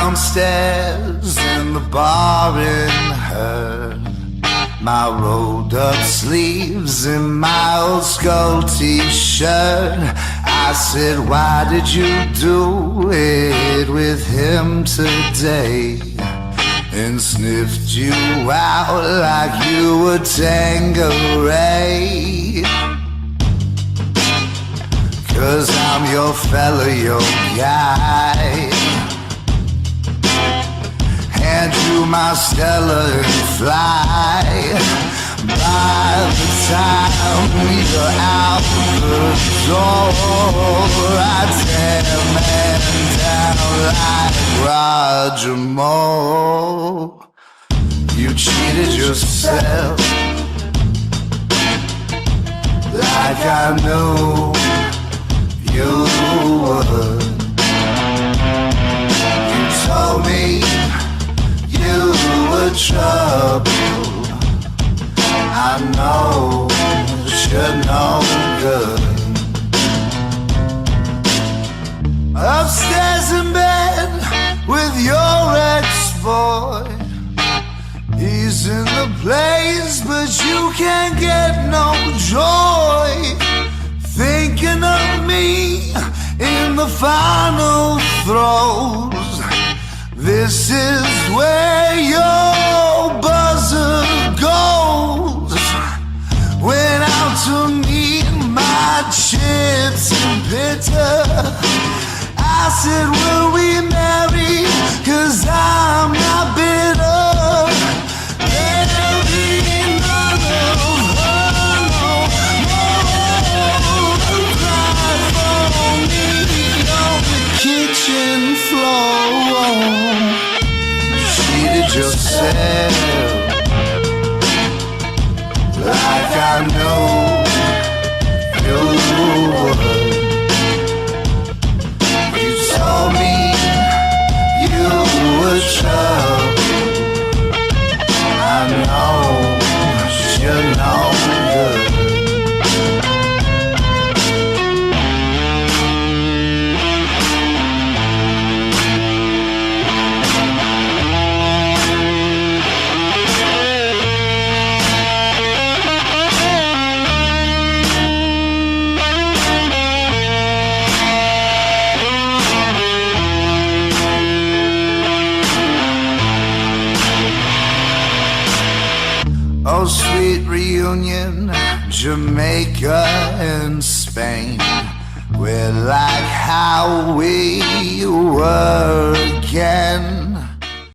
downstairs in the bar in her, my rolled up sleeves and my old skull t-shirt. I said, why did you do it with him today? And sniffed you out like you were Tanqueray. 'Cause I'm your fella, your guy. Hand you my Stella and fly. By the time you're out the door, I tear man down like Roger Moore. You cheated yourself like I knew you would. You told me you were trouble. I know that you're no good. Upstairs in bed with your ex-boy. He's in the place, but you can't get no joy. Thinking of me in the final throes. This is where your buzzer goes. Went out to meet my chips and bitter. I said, will we marry? 'Cause I'm not bitter. There'll be none of her no more to cry for me on the kitchen floor. Cheated yourself like I know you would. You told me you were trouble. I know you're no good. Oh, sweet reunion, Jamaica and Spain. We're like how we were again.